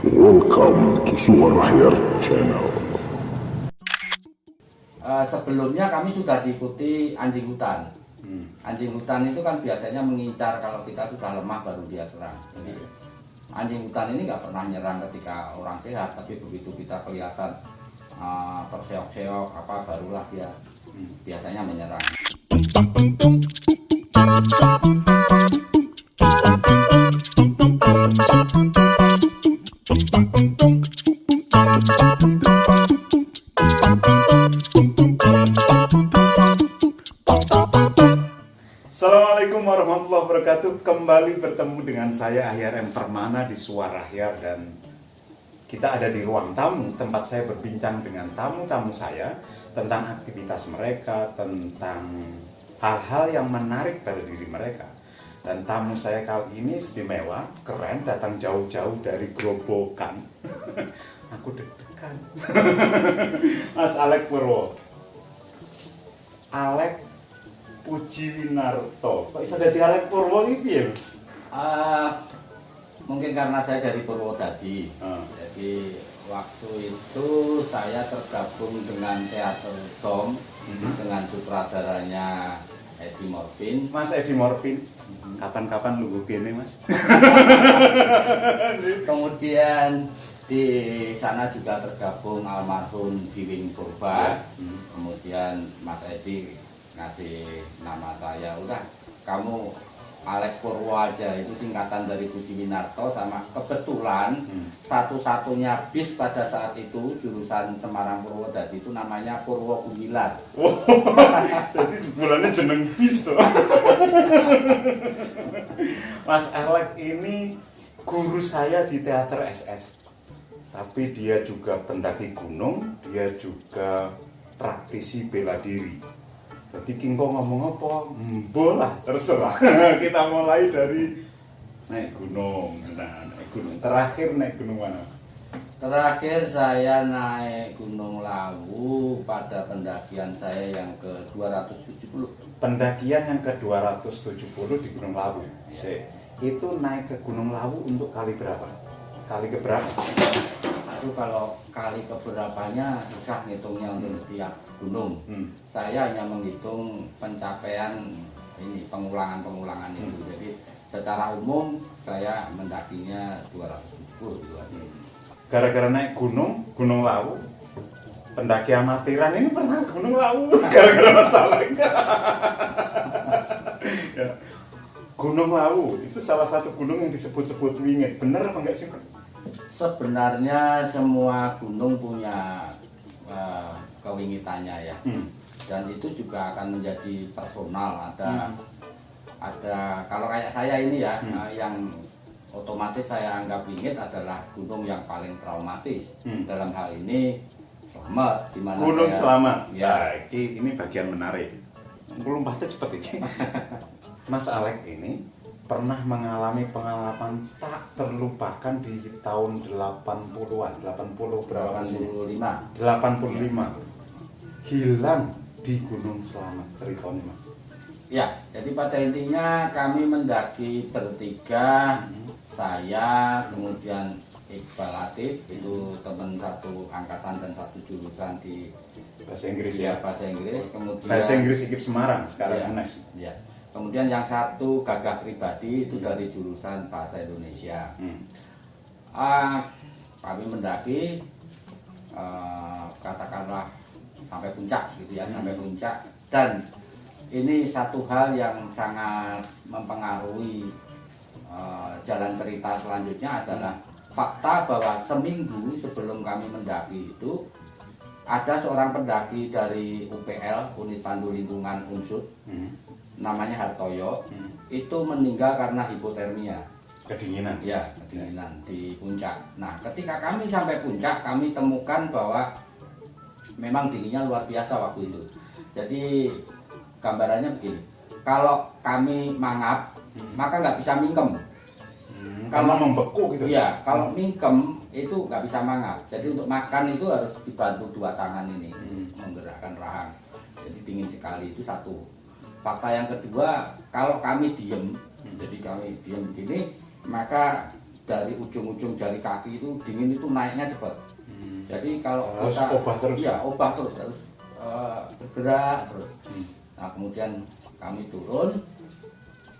Welcome to Suara Hair Channel. Sebelumnya kami sudah diikuti anjing hutan. Anjing hutan itu kan biasanya mengincar kalau kita sudah lemah baru dia serang. Jadi anjing hutan ini nggak pernah nyerang ketika orang sehat, tapi begitu kita kelihatan terseok-seok barulah dia biasanya menyerang. Assalamualaikum warahmatullahi wabarakatuh. Kembali bertemu dengan saya Ahyar M. Permana di Suara Ahyar, dan kita ada di ruang tamu tempat saya berbincang dengan tamu-tamu saya tentang aktivitas mereka, tentang hal-hal yang menarik pada diri mereka. Dan tamu saya kali ini istimewa, keren, datang jauh-jauh dari Grobogan. Aku deg-degan. Mas Alek Purwo. Alek Pujiwinarto. Kok bisa dadi Alek Purwo iki piye? Mungkin karena saya dari Purwodadi. Jadi waktu itu saya tergabung dengan Teater Dom dengan sutradaranya Edi Morfin. Mas Edi Morfin. Kapan-kapan lu gini, Mas? Kemudian di sana juga tergabung almarhum Diwing Purba. Kemudian Mas Edi ngasih nama saya, udah kamu Alek Purwo aja, itu singkatan dari Pujiwinarto. Sama kebetulan satu-satunya bis pada saat itu jurusan Semarang Purwodadi itu namanya Purwo Gumilar. Oh, jadi bulannya jeneng bis toh. Mas Alek ini guru saya di teater SS. Tapi dia juga pendaki gunung, dia juga praktisi bela diri. Jadi Kingko ngomong apa? Bolah, terserah. Kita mulai dari naik gunung. Nah, naik gunung. Terakhir naik gunung mana? Terakhir saya naik Gunung Lawu pada pendakian saya yang ke-270. Pendakian yang ke-270 di Gunung Lawu. Ya. Itu naik ke Gunung Lawu untuk kali berapa? Kali keberapa? Itu kalau kali keberapanya susah ngitungnya untuk tiap gunung. Saya hanya menghitung pencapaian ini, pengulangan itu. Jadi secara umum saya mendakinya 270 gitu aja. Gara-gara naik Gunung Lawu, pendaki amatiran ini pernah ke Gunung Lawu gara-gara masalah. Ya. Gunung Lawu itu salah satu gunung yang disebut-sebut wingit. Bener apa enggak sih? Sebenarnya semua gunung punya kewingitannya ya. Dan itu juga akan menjadi personal. Ada kalau kayak saya ini ya, yang otomatis saya anggap wingit adalah gunung yang paling traumatis. Dalam hal ini Slamet, dimana Gunung Slamet. Ya. Nah, ini bagian menarik. Lompatnya cepet ini. Mas Alek ini pernah mengalami pengalaman tak terlupakan di tahun 80-an. 80 berapa sih? 85. 85. Hilang di Gunung Slamet. Ceritanya, Mas. Ya, jadi pada intinya kami mendaki bertiga. Saya, kemudian Iqbal Latif, itu teman satu angkatan dan satu jurusan di Bahasa Inggris ya, ya. bahasa Inggris. Kemudian Bahasa Inggris IKIP Semarang sekarang ya, UNES. ya. Kemudian yang satu Gagah Pribadi itu dari jurusan Bahasa Indonesia. Kami mendaki katakanlah sampai puncak gitu ya, sampai puncak. Dan ini satu hal yang sangat mempengaruhi jalan cerita selanjutnya adalah fakta bahwa seminggu sebelum kami mendaki itu ada seorang pendaki dari UPL, Unit Pandu Lingkungan Unsud, namanya Hartoyo, itu meninggal karena hipotermia. Kedinginan. Ya, kedinginan di puncak. Nah, ketika kami sampai puncak, kami temukan bahwa memang dinginnya luar biasa waktu itu. Jadi gambarannya begini, kalau kami mangap, maka nggak bisa mingkem. Kalau membeku gitu. Iya, kalau mingkem itu nggak bisa mangap. Jadi untuk makan itu harus dibantu dua tangan ini, menggerakkan rahang. Jadi dingin sekali, itu satu. Fakta yang kedua, kalau kami diem, jadi kami diem begini, maka dari ujung-ujung jari kaki itu dingin itu naiknya cepat. Jadi kalau harus kita obah terus. Iya, obah terus harus bergerak terus. Nah, kemudian kami turun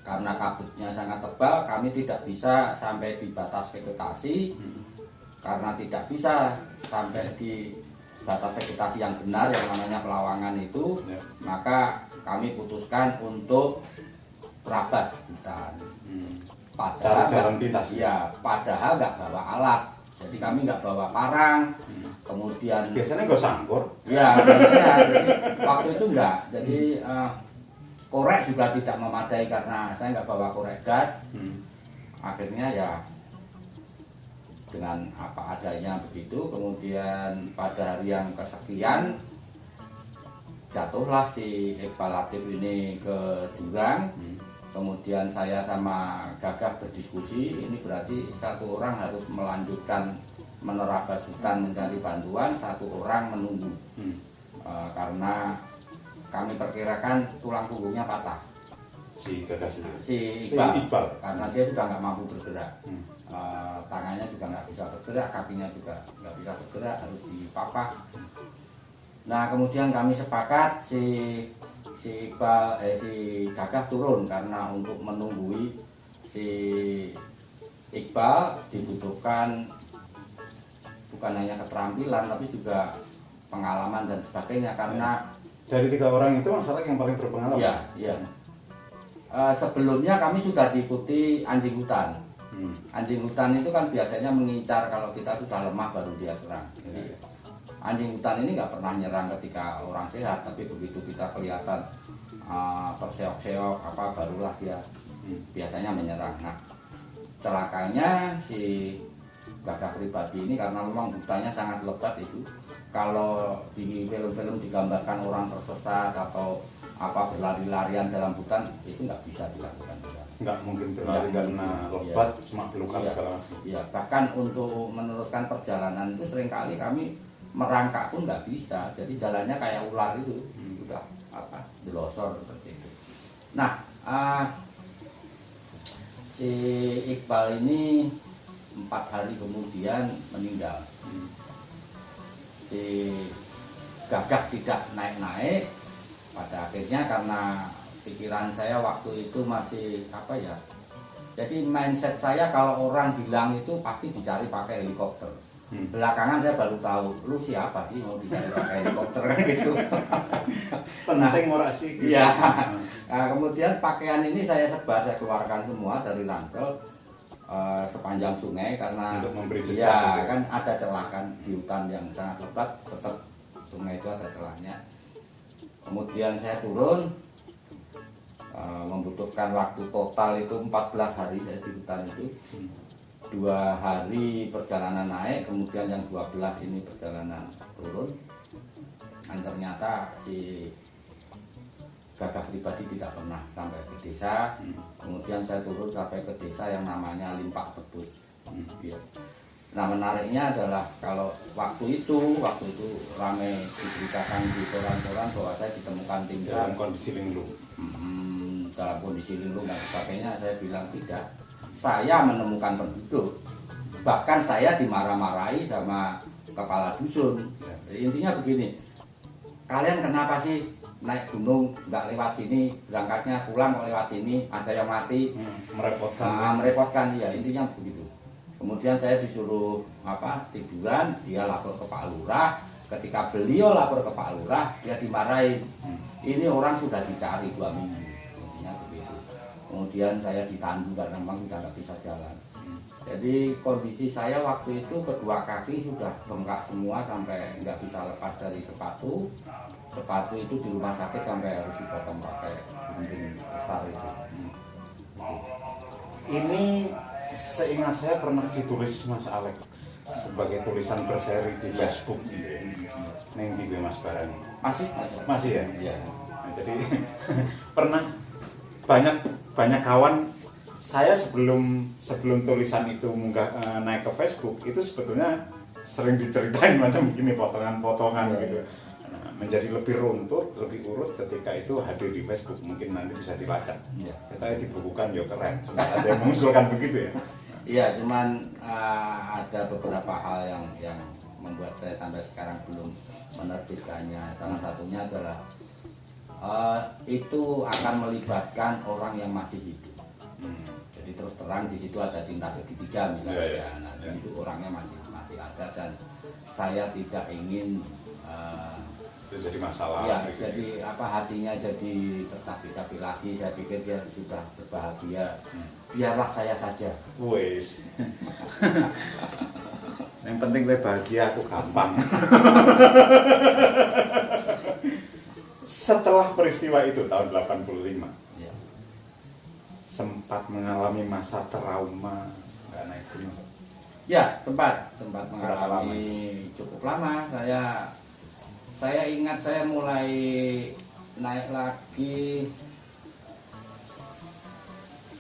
karena kabutnya sangat tebal, kami tidak bisa sampai di batas vegetasi. Karena tidak bisa sampai di batas vegetasi yang benar yang namanya Pelawangan itu, maka kami putuskan untuk terabas hutan. Padahal jalan pintas. Ya, padahal nggak bawa alat. Jadi kami nggak bawa parang. Kemudian biasanya nggak sangkur. Ya, biasanya. Jadi, waktu itu enggak. Jadi korek juga tidak memadai karena saya nggak bawa korek gas. Akhirnya ya dengan apa adanya begitu. Kemudian pada hari yang kesekian jatuhlah si Iqbal Latif ini ke jurang. Kemudian saya sama Gagah berdiskusi, ini berarti satu orang harus melanjutkan menerabas hutan mencari bantuan, satu orang menunggu. Karena kami perkirakan tulang punggungnya patah. Si Gagah sendiri. Si Iqbal. Karena dia sudah nggak mampu bergerak. Tangannya juga nggak bisa bergerak, kakinya juga nggak bisa bergerak, harus dipapah. Nah, kemudian kami sepakat si Gagah turun karena untuk menunggui si Iqbal dibutuhkan bukan hanya keterampilan tapi juga pengalaman dan sebagainya. Karena dari 3 orang itu masalah yang paling berpengalaman. Iya. Sebelumnya kami sudah diikuti anjing hutan. Anjing hutan itu kan biasanya mengincar kalau kita sudah lemah baru dia serang. Jadi anjing hutan ini nggak pernah nyerang ketika orang sehat, tapi begitu kita kelihatan terseok-seok apa barulah dia biasanya menyerang. Nah, celakanya si Gagah pribadi ini karena memang hutannya sangat lebat itu. Kalau di film-film digambarkan orang tersesat atau apa berlari-larian dalam hutan itu nggak bisa dilakukan. Nggak mungkin berlari karena lebat, semak belukar segala macam. Ya, bahkan untuk meneruskan perjalanan itu seringkali kami merangkak pun nggak bisa, jadi jalannya kayak ular itu, udah apa delosor seperti itu. Nah, si Iqbal ini 4 hari kemudian meninggal. Si Gagah tidak naik-naik, pada akhirnya karena pikiran saya waktu itu masih apa ya, jadi mindset saya kalau orang bilang itu pasti dicari pakai helikopter. Belakangan saya baru tahu, lu siapa sih mau dicari pakai helikopter kan gitu. Penting ora sih. Iya. Nah, kemudian pakaian ini saya sebar, saya keluarkan semua dari ransel sepanjang sungai karena untuk memberi jejak. Ya, kan ada celah kan di hutan yang sangat lebat, tetap sungai itu ada celahnya. Kemudian saya turun, membutuhkan waktu total itu 14 hari saya di hutan itu. 2 hari perjalanan naik, kemudian yang 12 ini perjalanan turun. Dan ternyata si Gagah pribadi tidak pernah sampai ke desa. Kemudian saya turun sampai ke desa yang namanya Limpak Tebus. Ya. Nah, menariknya adalah kalau waktu itu ramai diberitakan di koran-koran bahwa saya ditemukan tinggal dalam kondisi linglung. Dalam kondisi linglung dan sebagainya, saya bilang tidak. Saya menemukan penduduk, bahkan saya dimarah-marahi sama kepala dusun. Jadi, intinya begini, kalian kenapa sih naik gunung nggak lewat sini, berangkatnya pulang kok lewat sini, ada yang mati, merepotkan ya, intinya begitu. Kemudian saya disuruh tiduran, dia lapor ke Pak Lurah. Ketika beliau lapor ke Pak Lurah, dia dimarahin. Ini orang sudah dicari 2 minggu, intinya begitu. Kemudian saya ditandu karena memang sudah nggak bisa jalan. Jadi kondisi saya waktu itu kedua kaki sudah bengkak semua sampai nggak bisa lepas dari sepatu. Sepatu itu di rumah sakit sampai harus dipotong pakai gunting besar itu. Ini seingat saya pernah ditulis Mas Alex sebagai tulisan berseri di Facebook gitu ya. Neng di Mas Barani. Masih ya? Iya. Nah, jadi pernah banyak kawan saya sebelum tulisan itu naik ke Facebook itu sebetulnya sering diceritain macam begini potongan-potongan gitu. Nah, menjadi lebih runtut, lebih urut ketika itu hadir di Facebook, mungkin nanti bisa dilacak. Kita dibukukan ya keren. Sempat ada yang mengusulkan begitu ya. Iya, cuman ada beberapa hal yang membuat saya sampai sekarang belum menerbitkannya. Salah satunya adalah itu akan melibatkan orang yang masih hidup. Jadi terus terang di situ ada cinta segitiga misalnya. Nah, itu orangnya masih ada dan saya tidak ingin itu jadi masalah. Ya, jadi hatinya jadi tercapek-capek lagi. Saya pikir dia sudah berbahagia. Biarlah saya saja. Wes. Yang penting gue bahagia, aku gampang. Setelah peristiwa itu tahun 85, Ya. sempat mengalami masa trauma, nggak naik gunung. Ya, sempat mengalami cukup lama. Saya ingat saya mulai naik lagi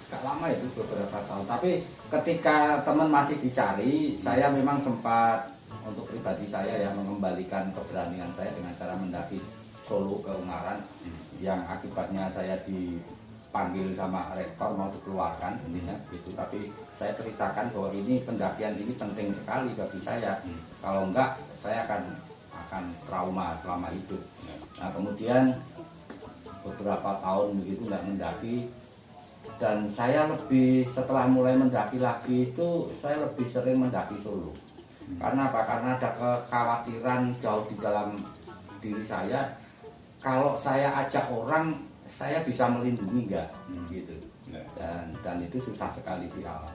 gak lama itu beberapa tahun. Tapi ketika teman masih dicari, saya memang sempat untuk pribadi saya ya mengembalikan keberanian saya dengan cara mendaki Solo ke Ungaran, yang akibatnya saya dipanggil sama rektor mau dikeluarkan intinya gitu. Tapi saya ceritakan bahwa ini pendakian ini penting sekali bagi saya. Kalau enggak saya akan trauma selama hidup. Nah, kemudian beberapa tahun begitu nggak mendaki, dan saya lebih setelah mulai mendaki lagi itu saya lebih sering mendaki Solo. Karena apa? Karena ada kekhawatiran jauh di dalam diri saya. Kalau saya ajak orang, saya bisa melindungi nggak? Gitu. Dan itu susah sekali di awal.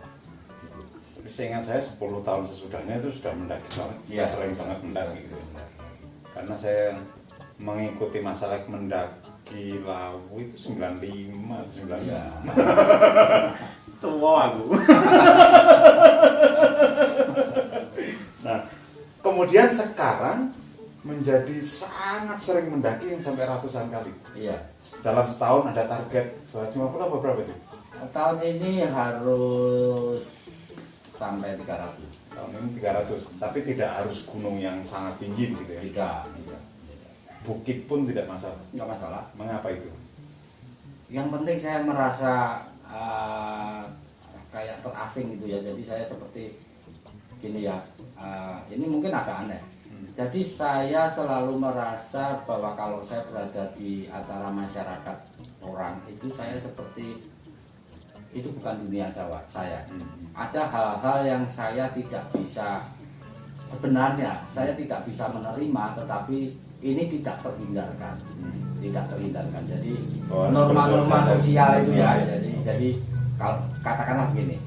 Gitu. Seingat saya 10 tahun sesudahnya itu sudah mendaki banget. Ya, sering banget mendaki gitu. Karena saya mengikuti masalah mendaki Lawu itu 95 atau 96. Ya. Tua aku. Nah, kemudian sekarang menjadi sangat sering mendaki yang sampai ratusan kali. Iya. Dalam setahun ada target 250 apa berapa itu? Tahun ini harus sampai 300. Tahun ini 300, tapi tidak harus gunung yang sangat tinggi gitu ya. Tidak. Bukit pun tidak masalah. Nggak masalah. Mengapa itu? Yang penting saya merasa kayak terasing gitu ya. Jadi saya seperti gini ya. Ini mungkin agak aneh. Jadi saya selalu merasa bahwa kalau saya berada di antara masyarakat orang itu saya seperti itu bukan dunia saya. Ada hal-hal yang saya tidak bisa, sebenarnya saya tidak bisa menerima, tetapi ini tidak terhindarkan. Jadi norma-norma sosial itu ya. Jadi kalau katakanlah begini,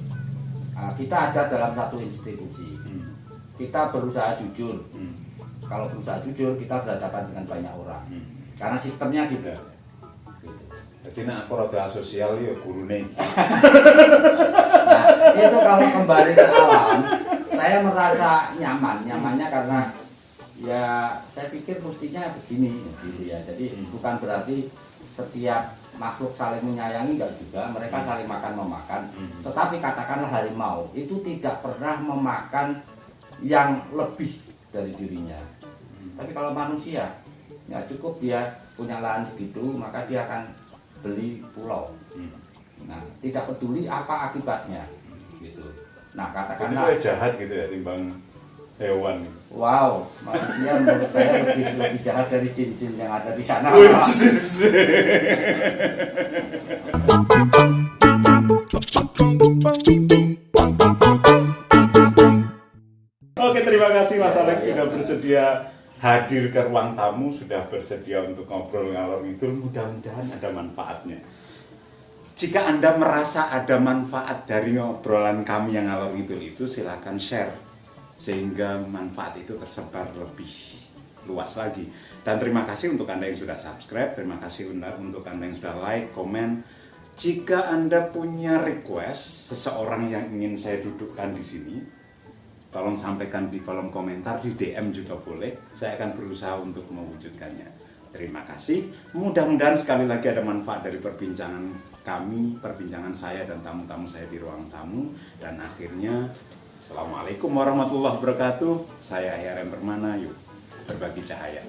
kita ada dalam satu institusi, kita berusaha jujur. Kalau berusaha jujur kita berhadapan dengan banyak orang, karena sistemnya gitu. Jadi nak aku rada sosial ya gurune. Nah, itu kalau kembali ke alam, saya merasa nyamannya karena ya saya pikir mestinya begini gitu ya. Jadi bukan berarti setiap makhluk saling menyayangi, enggak juga, mereka saling makan memakan. Tetapi katakanlah harimau itu tidak pernah memakan yang lebih dari dirinya. Tapi kalau manusia ya cukup dia punya lahan segitu, maka dia akan beli pulau. Nah, tidak peduli apa akibatnya gitu. Nah, katakanlah itu jahat gitu ya timbang hewan. Wow, manusia menurut saya lebih jahat dari jin-jin yang ada di sana. Oke, terima kasih Mas Alex sudah bersedia hadir ke ruang tamu, sudah bersedia untuk ngobrol ngalor ngidul. Mudah-mudahan ada manfaatnya. Jika Anda merasa ada manfaat dari obrolan kami yang ngalor ngidul itu, silakan share sehingga manfaat itu tersebar lebih luas lagi. Dan terima kasih untuk Anda yang sudah subscribe, terima kasih untuk Anda yang sudah like, komen. Jika Anda punya request seseorang yang ingin saya dudukkan di sini, tolong sampaikan di kolom komentar, di DM juga boleh. Saya akan berusaha untuk mewujudkannya. Terima kasih. Mudah-mudahan sekali lagi ada manfaat dari perbincangan kami, perbincangan saya dan tamu-tamu saya di ruang tamu. Dan akhirnya, Assalamualaikum warahmatullahi wabarakatuh. Saya HRM Permana, yuk berbagi cahaya.